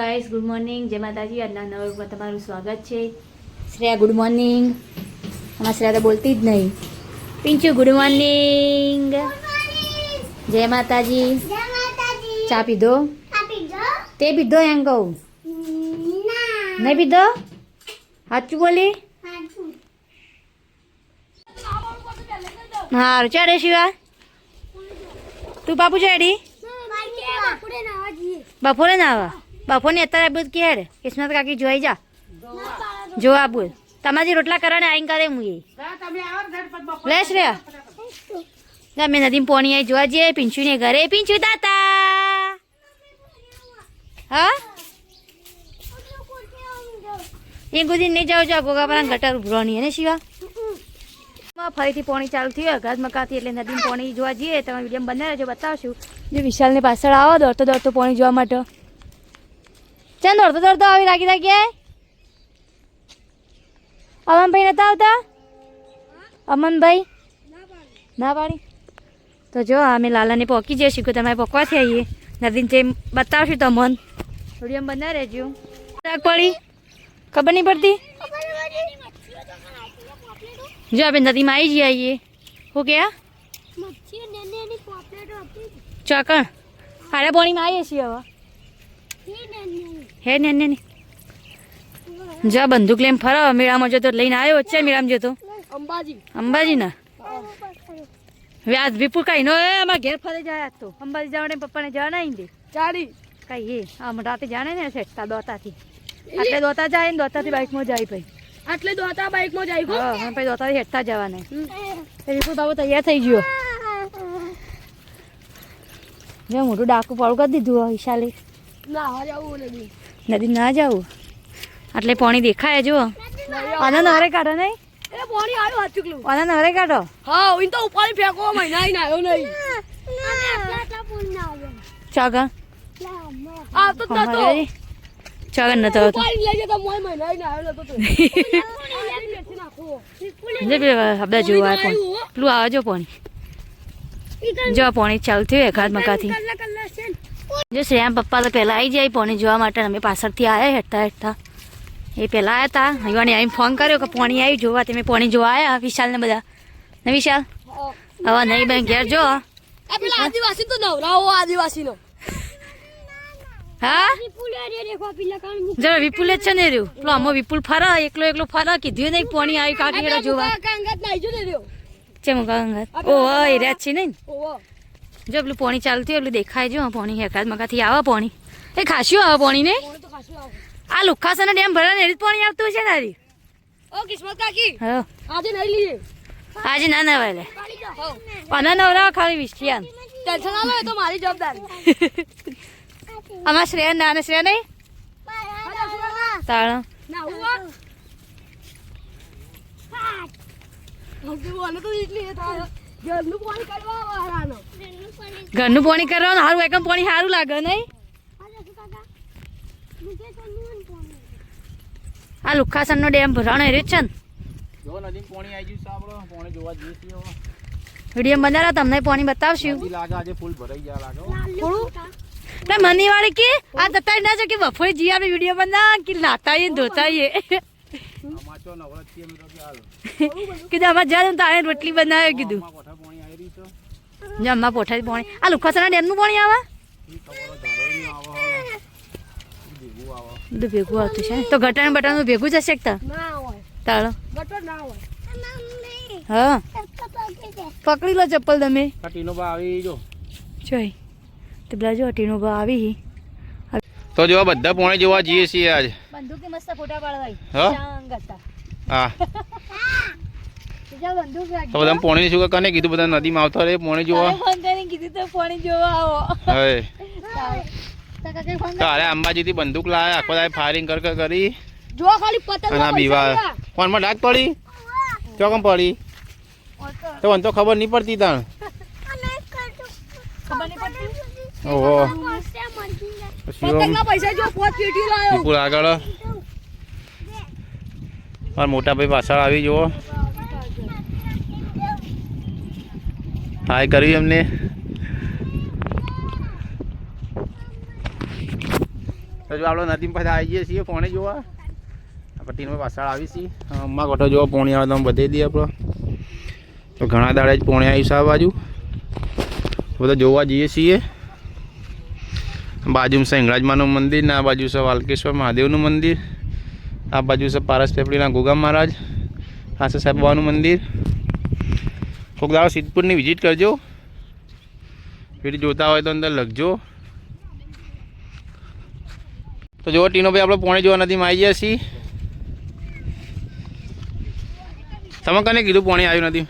Guys, good morning. જય માતાજી. આજના નવા વ્લોગમાં તમારું સ્વાગત છે. Shreya good morning. અમારા શ્રેયા તો બોલતી જ નહીં. પિંચુ ગુડ મોર્નિંગ. જય માતાજી. ચા પીધો? તે પીધો એમ કહું? નહીં પીધો? સાચું બોલી? હારું ચાડે શિવા. તું બાપુ ચાડી બપોરે ના આવા. બપોરે અત્યારે બધું કેડ કિસ્મત કાકી જોઈ જા જોવા બોલ. તમારી રોટલા કરવાને આઈને કરે હું એ લેશ રે. અમે નદીમાં પોણી આવી જોવા જઈએ પિંચુને ઘરે. પિંચુ તાતા હા એ ગુદી નહીં જાવ જાવ ગોગા પર ગટર ઉભરો નહીં ને શિવા. ફરીથી પોણી ચાલુ થયું અઘાત મકાથી એટલે નદીમાં પોણી જોવા જઈએ. તમે વિડીયો બને રહેજો, બતાવશું. જો વિશાલને પાછળ આવો દોડતો દોડતો પોણી જોવા માટે. ચાલ દોડતો દોડતો આવી લાગી લાગી. અમનભાઈ નતા આવતા? અમનભાઈ ના પાડી તો જો અમે લાલાને પોકી જઈશું કે તમારે પોકવાથી આવીએ નદીને તે બતાવશું તો મન વિડીયો બને રહેજો. પડી ખબર નહીં પડતી. જો આપણે નદીમાં આવી જઈએ આવીએ. શું કે ચોકણ હારે પાણીમાં આવીએ છીએ હવે. હે ને ને જો બંદૂક લઈને ફરો. મેળામાં જતો લઈને આવ્યો છે. મેળામાં જતો અંબાજી ના વ્યાજ વિપુલ કઈ નો અમારા ઘેર ફરે જાય તો અંબાજી જવાને પપ્પાને જવા નહીં દે ચાલી કઈ એ આમ રાતે જાણે ને સેટતા દોતાથી આટલે દોતા જાય ને દોતાથી બાઇકમાં જાય ભાઈ. આટલે દોતા બાઇકમાં જાય હા પછી દોતાથી હેઠતા જવાના. વિપુલ બાબુ તૈયાર થઈ ગયો. જો મોટું ડાકું પાડું કરી દીધું વિશાલે. નદી ના જવું એટલે પાણી દેખાય. જો આના નવરે કાઢો નહીં આના નવરે કાઢો. હા તો ઉપાડી ફેંકો મહિના આવ્યો નહીં ચાગા ચાગા નતો હબડા જોવા પેલું આવે જો પાણી. જો પાણી ચાલુ થયું એકાદ મકાથી. જો શ્રેયામ પપ્પા તો પહેલાં આવી જાય પાણી જોવા માટે. અમે પાછળથી આવ્યા હેઠતા હેઠતા. એ પહેલાં આવ્યા હતા. અહીંયાને આવીને ફોન કર્યો કે પાણી આવ્યું જોવા. તમે પાણી જોવા આવ્યા વિશાલને બધા ને વિશાલ હવે નહીં બેન ઘેર જો આદિવાસી તો નવરાવો આદિવાસીનો. હા જો વિપુલ જ છે ને રહ્યું પેલો આમાં વિપુલ ફરા એકલો એકલો ફરા કીધું નહીં પાણી આવ્યું કાકી જોવા. ચેમ ગંગત ઓ એ રહ્યા છે નહીં. જો પેલું પાણી ચાલતું એટલું દેખાય. જો પાણી એકાદ મકાથી આવે પાણી. એ ખાસ્યું આવે પાણી ને. આ લુખાસાના ડેમ ભરા ને પાણી આવતું છે ને. આજે ના નવાય લે પાના નવરા ખાલી વિસ્ટિયાન મારી જવાબદારી. આમાં શ્રેયા ના શ્રેયા નહીં તાળ ઘરનું પાણી કરવાનું સારું એકમ પાણી સારું લાગે નહીં. આ લુખાસન નો ડેમ ભરાણો રહ્યો છે ને. વિડીયો બનાવ્યો તમને પાણી બતાવશું. મની વાળી કે આ તતા ના છે કે બફોરે જી આપણે વિડીયો બનાવ કે નાતા ધોતા કીધું અમારે જ્યાં તારે રોટલી બનાવ્યો કીધું. જમવા પોઠાથી પાણી. આ લુખાસના ડેમનું પાણી આવે બધું ભેગું આવતું છે તો ગટર બટરનું ભેગું જ હશે તાળો. હા પકડી લો ચપ્પલ તમે. જોઈ તો પેલા જો ટીનો ભાવ આવી તો જો બધા પોણે જોવા જઈએ છીએ આજ. બંદૂક મસ્ત ફોટા પાડવાય હા તો બધા પોણી શું કને કીધું બધા નદીમાં આવતા રહે પોણી જોવા. કીધું તો પોણી જોવા આવો. તારે અંબાજીથી બંદૂક લાવ્યા આખો દાડે ફાયરિંગ કરી જો ખાલી પતંગ અને બીવા ફોનમાં ડાક પડી ચોકમ પડી તો મને તો ખબર નહીં પડતી તાણ. ખબર નહીં પડતી. ઓહો પતંગના પૈસા જો 5 પેટી લાયો. વિપુલ આગળ મારા મોટા ભાઈ પાછળ આવી જુઓ. હાય કર્યું એમને. તો જો હજુ આપણે નદીમાં પાછા આવી જઈએ છીએ પોણી જોવા. આ પટ્ટીનો પાછળ આવી છીએ અમ્મા ગોઠો જોવા પોણી આવે તો અમે બધે દઈએ આપણે. તો ઘણા દાડે જ પોણી આવ્યું છે આ બાજુ. બધા જોવા જઈએ છીએ. બાજુમાં છે હિંગળાજમાનું મંદિર ને આ બાજુ છે વાલકેશ્વર મહાદેવનું મંદિર. આ બાજુ છે પારસ પેપડીના ગોગા મહારાજ. આ છે સાહેબ બાબાનું મંદિર. કોઈક દાડો સિદ્ધપુરની વિઝિટ કરજો. વિડીયો જોતા હોય તો અંદર લખજો. તો જો ટીનો ભાઈ આપણે પોણી જોવા નદીમાં આવી ગયા છીએ. તમે કને કીધું પોણી આવ્યું નથી?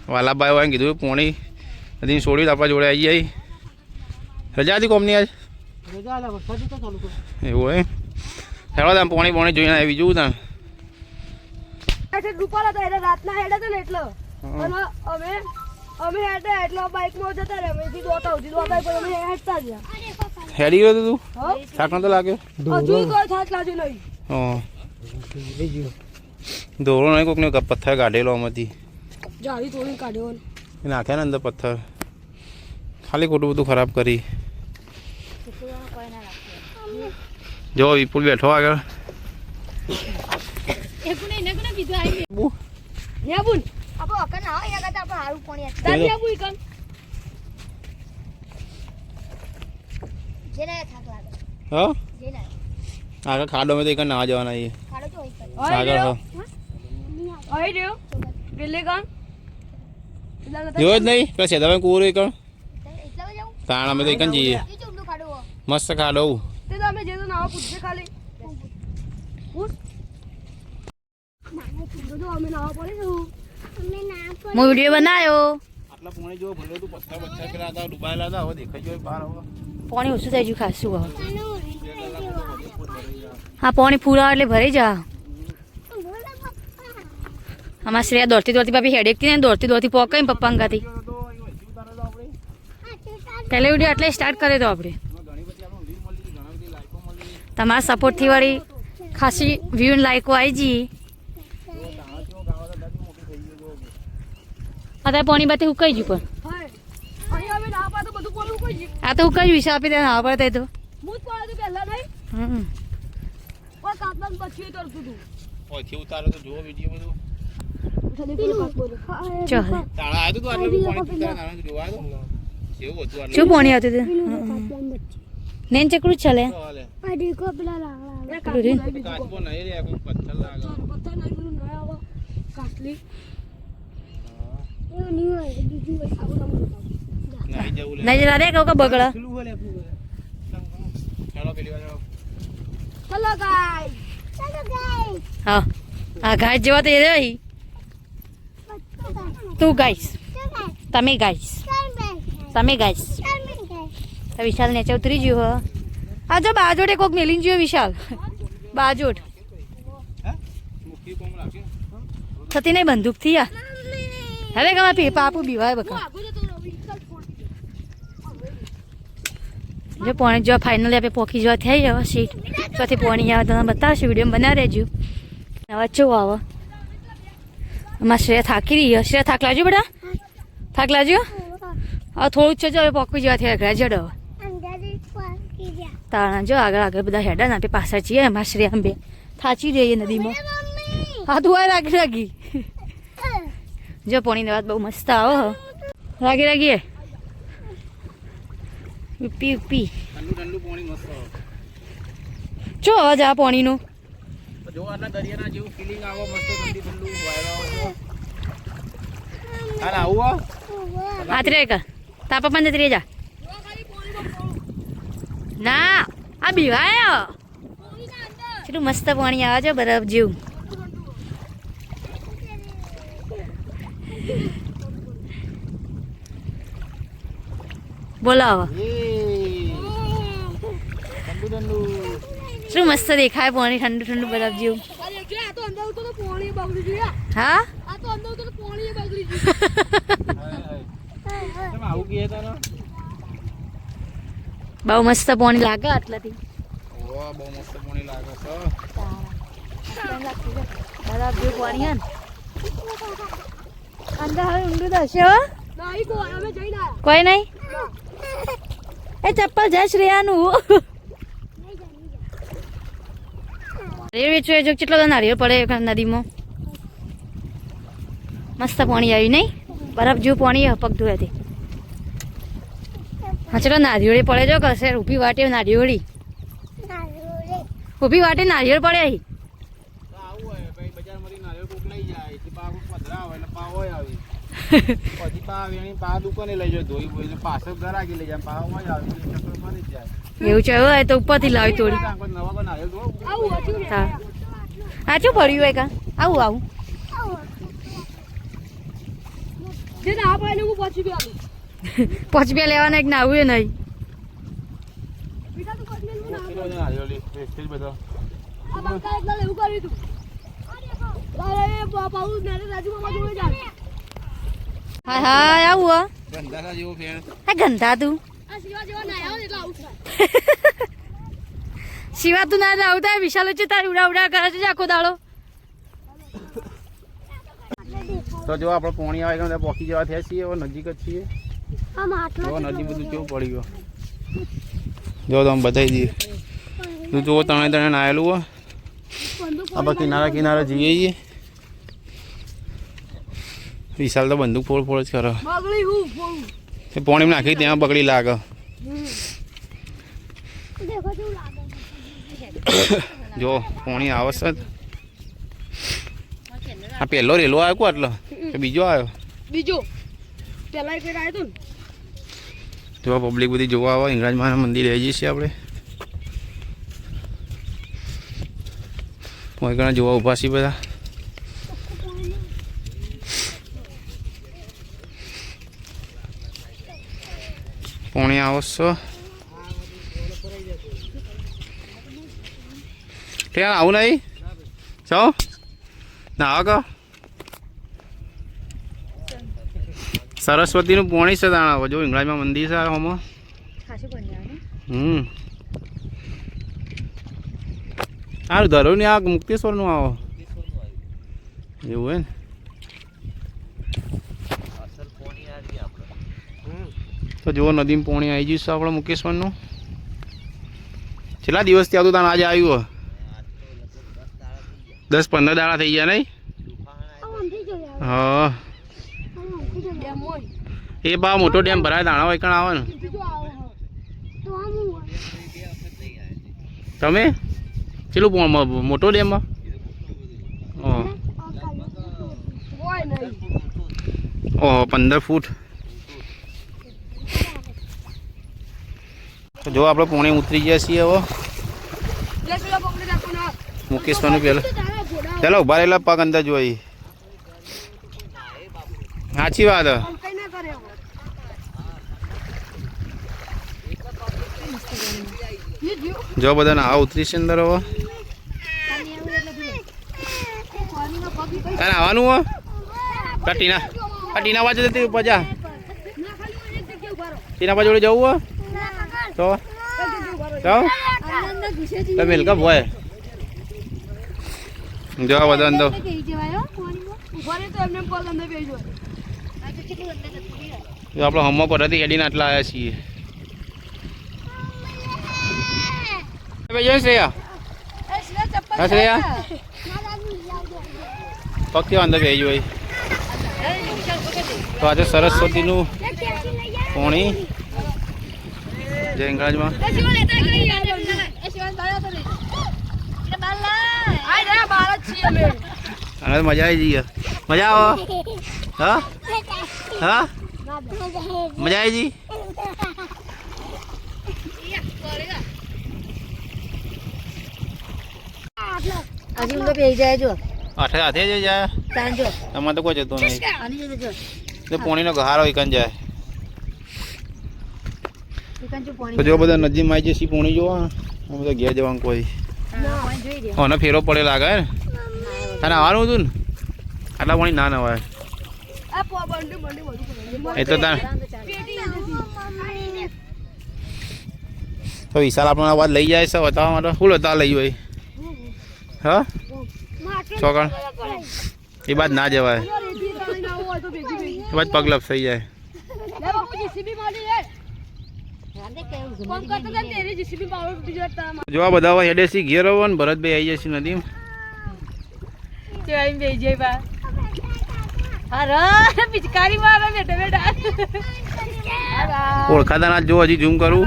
વાલાભાઈ હોય કીધું પોણી નદી છોડ્યું તો આપણા જોડે આવી જાય. રજા હતી કોમની આજ? એવું હોય. હેડો તમે પોણી પોણી જોઈને આવી જોવું તમે. રાતના હેડા હતા ને એટલે અમે હેડા એટલે બાઈકમાં જતા રહ્યા અમે દોતા સુધી દોતા પર અમે હેડતા ગયા. હેડી ગયો તું? થાક નતો લાગ્યો? હજુ તો થાક લાગ્યો નહીં. હા દોરો નહીં કોકને પથ્થર કાઢેલો આમાંથી જાળી તોડી કાઢ્યો નાખ્યા ને અંદર પથ્થર ખાલી ખોટું બધું ખરાબ કરી. જો વિપુલ બેઠો આગળ. આગળ ખાડો મેં તો એક ના જવાના છીએ આગળ. જોયો જ નહીં પેલા સેદાભાઈ કુવો એક તાણ અમે તો એક જઈએ. મસ્ત ખાડો. હું વિડીયો બનાવ્યો. આટલા પોણી જો ભલે તું પથ્થર પથ્થર પેલા હતા ડૂબાયેલા હતા હવે દેખાઈ ગયો બહાર. હવે પાણી ઓછું થઈ ગયું ખાસું. હવે હા પાણી પૂરા એટલે ભરી જા. અમારા શ્રેયા દોડતી દોડતી બાપી હેડેકતી ને દોડતી દોડતી પોકાઈ પપ્પા અંગાથી. પહેલે વિડીયો એટલે સ્ટાર્ટ કરે તો આપણે તમારા સપોર્ટથી વાળી ખાસી વ્યૂ લાઈકો આવી જઈએ. અત્યારે પાણી બાતે ઉકાઈ ગયું પણ આ તો ઉકાઈ ગયું છે આપી દે ના પડે તો ઓયથી ઉતારો તો જો વિડિયો બધું. ચાલ તાળા આવ્યું તું આટલું પાણી પીતા તો જોવા દો કેવું હતું આટલું. શું પાણી આવતું હતું? નેન ચકડું જ ચાલે. કાચબો નહીં રે કોઈ પથ્થર લાગે. નહીં જરા દે કહું કે બગડા. ચાલો પેલી વાર ચલો ગાઈસ હા આ ગાય જેવા તો એ રહી. તું ગાઈશ તમે ગાઈશ તમે ગાઈશ. વિશાલ નેચે ઉતરી ગયો. હો આ જો બાજોટે કોક મેલીને ગયો વિશાલ. બાજોટ થતી નહીં બંદૂક થી યાર. હવે ગમે પાપુ બીવાય બકા. જો પોણી જો ફાઇનલી આપણે પોખી જવા થઈ હવે સીટ ચોથી પોણી આવે તમે બતાવશું વિડીયો બનાવી રહેજો. હવે ચો આવે અમારા શ્રેયા થાકી રહી. શ્રેયા થાક લાગ્યો બેટા? થાક લાગ્યો? હવે થોડું જ છે હવે પોખી જવા થઈ ઘરે જડો. તાણા જો આગળ આગળ બધા હેડા ને આપણે પાછળ છીએ. અમારા શ્રેયા અંબે થાચી રહીએ નદીમાં. હા તું આ રાગી રાગી જો પોણીની વાત બહુ મસ્ત આવે. રાગી રાગીએ ઉપી ઉપી ઠંડુ ઠંડુ પાણી મસ્ત આવે. ચો અવાજ આ પાણીનો જો આટલા દરિયાના જેવું ફીલિંગ આવે મસ્ત ઠંડી ઠંડુ વાયરો આવે. હાલ આવું આતરે કા તાપા પણ જતી જા ના આ બીવાય કેટલું મસ્ત પાણી આવે છે બરફ જેવું. બોલાવો ઠંડુ ઠંડુ શું મસ્ત દેખાય પાણી ઠંડુ ઠંડુ બરફ જેવું. હા આવું કીએ તારા બહુ મસ્ત પાણી લાગે આટલાથી. બહુ મસ્ત પાણી લાગે છે. બરફ જેવું પાણી હે ને અંદર હવે ઊંડું થશે. હો કોઈ નહીં એ ચપ્પલ જાય શ્રેયાનું નારિયેળ વેચો એ જો કેટલો બધો નારિયેળ પડે નદીમાં મસ્ત પાણી આવ્યું નહીં બરફ જેવું પાણી પગ ધોયાથી હા ચલો નારિયેળી પડે જો કશે ઊભી વાટે નારિયેળી ઊભી વાટે નારિયેળ પડે અહીં એવું છે હવે તો ઉપરથી લાવી તોડી હા હા શું પડ્યું હોય કા આવું જે ના પાડે હું પછી ગયો પચબે લેવાના એક નાવું એ નહીં બીજા તો પછી મેં ના આ બંકા એકલા લેવું કર્યું તું અરે બાપા હું ને રાજુ મામા જોડે જા હા હા આવું ગંધાના જેવો ફેણ હા ગંધા તું આ શિવા જેવા ના આવ્યો એટલે આવું થાય શિવા તું ના આવતા વિશાલ છે તાર ઉડા ઉડા કરે છે આખો દાડો તો જો આપણે પોણી આવે કે પોકી જવા થયા છીએ હવે નજીક જ છીએ જો નદી બધું કેવું પડી ગયો જો તમે બતાવી દઈએ તું જો તણે નાયેલું હોય આપણે કિનારા જઈએ છીએ વિશાલ તો બંદૂક ફોડ જ કરે બગડી હું ફોન એ પોણી નાખી ત્યાં બગડી લાગે દેખો જેવું લાગે જો પોણી આવશે આ પહેલો રેલો આવ્યો કો આટલો કે બીજો આવ્યો બીજો પેલા એક આવ્યો તો જો પબ્લિક બધી જોવા આવે હિંગળાજ મહારાજ મંદિર આવી જઈએ છીએ આપણે ઘણા જોવા ઊભા છીએ બધા પોણી આવશો ત્યાં આવું નહીં સૌ ના આવો સરસ્વતીનું પોણી છે તાણા જો હિંગળાજમાં મંદિર છે આમાં સારું ધરો ને આ મુક્તેશ્વરનું આવો એવું હે ને તો જુઓ નદીમાં પોણી આવી જઈશું આપણે મુકેશ્વરનું કેટલા દિવસથી આવતું તાણ આજે આવ્યું 10-15 દાડા થઈ ગયા નહીં હા એ બા મોટો ડેમ ભરાય દાણા હોય કણ આવે ને તમે કેટલું મોટો ડેમમાં ઓહો 15 ફૂટ તો જો આપણે પોણે ઉતરી ગયા છીએ હવે મુકેશવાનું પેલા ચાલો ઉભા રહેલા પગ અંદર જોઈ સાચી વાત જો બધા ના ઉતરી છે અંદર હવે તારે આવવાનું હો ટીના બાજુ જતી ઉપર જા ટીના બાજુ જોડે જવું હો તો મિલકા ભોય જો બધા અંદર આપણે હમો કોટાથી એડીને આટલા આવ્યા છીએ શ્રેયા પગ કેવા અંદર બેસી હોય તો આજે સરસ્વતીનું પોણી જય હિંગળાજમાં અને મજા આવી જઈએ મજા આવો હા હા મજા આવી જી હજી ઊંધો બેસી જાય જો આઠે હાથે જ જાય તાન જો એમાં તો કોઈ જતું નહીં આની જો તો પોણીનો ગહારો એકન જાય એકન જો પાણી તો જો બધા નદીમાં આવી જશે પોણી જોવા બધા ઘેર જવાનું કોઈ પાણી જોઈ દે ઓને ફેરો પડે લાગે ને તને આવવાનું હતું ને આટલા પાણી ના નવાય એ તો તાર તો વિશાલ આપણને અવાજ લઈ જાય છે બતાવવા માટે ફૂલ હતા લઈ હોય હા ચોકણ એ બાદ ના જવાય એ બાદ પગ લપસાઈ જાય ફોન કરતો હતા ને તેરી જીસીબી પાવર તૂટી જતા જો આ બધા હવે હેડેસી ઘેર આવો ને ભરતભાઈ આવી જશે નદીમાં. તે આઈ બેઈ જઈ બા અરે પિચકારી મારે બેટા બેટા ઓળખાતા ના જો હજી ઝૂમ કરું.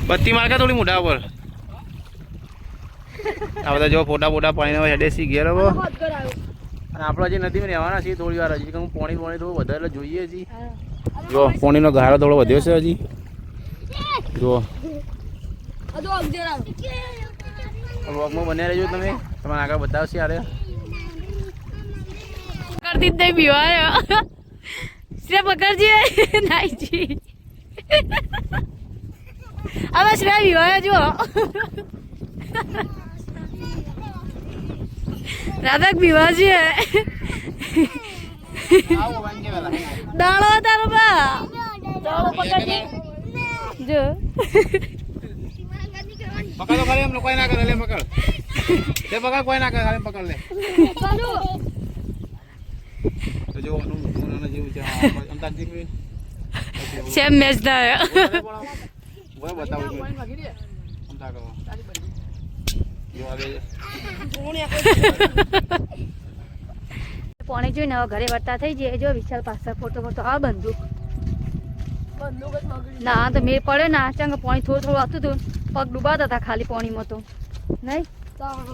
બત્તી માર કે થોડી મોઢા પર. આ બધા જો ફોટા પાણીને હવે હેડેસી ઘેર આવો. હાથ કરાયો અને આપણે હજી નદીમાં રહેવાના છીએ થોડી વાર હજી. હું પાણી થોડું વધારે જોઈએ હજી. જો પાણીનો ગાળો થોડો વધ્યો છે હજી. જો અદો અગજરા વ્લોગમાં બન્યા રહેજો તમે. તમને આગળ બતાવશે યારે. કરતી જ નહીં બીવાયો શ્રેયા પકડજે નાઈજી હવે શ્રેયા બીવાયો જો રાધક બીવાજી દાણો તારો બા દાણો પકડજે જો પકડ તો ખાલી એમ કોઈ ના કરે. લે પકડ તે પકડ કોઈ ના કરે ખાલી પકડ લે. ચાલુ તો જો આનું જેવું છે અંતાજી સેમ મેચ થાય બોય બતાવું છું. અંતા કરો જો આવે પોણે જોઈને હવે ઘરે વર્તા થઈ જાય. જો વિશાલ પાછળ ફોટો આ બંદૂક બંદૂક જ મગડી ના તો મેં પડે ના ચંગ પાણી થોડું હતું તું પગ ડૂબાતા હતા ખાલી પાણીમાં તો નહીં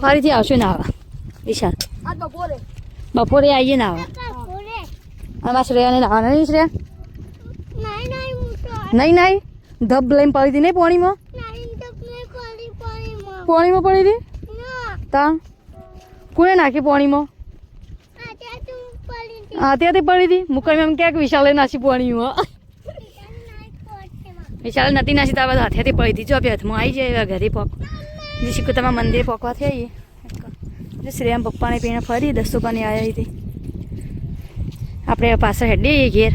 ફરીથી આવશે ને આવા વિશાલ આજ બપોરે બપોરે આવીએ ને આવા આમાં શ્રેયાને નાવા નહીં શ્રેયા નહીં નહીં ધબ લઈને પડી હતી નહીં પાણીમાં પાણીમાં પડી હતી તા કોને નાખી પાણીમાં હા ત્યાંથી પડી હતી મુકઈ એમ ક્યાંક વિશાલે નાસી પાણીમાં વિશાલ નથી નાસી તાર બધા હાથેથી પડી હતી જો આપી હાથમાં આવી જાય ઘરે પોક જે શીખું તમે મંદિરે પોકવાથી આવીએ શ્રેયામ પપ્પાને પીણે ફરી 10 રૂપિયાની આવ્યા હતી આપણે પાછળ હેડીએ ઘેર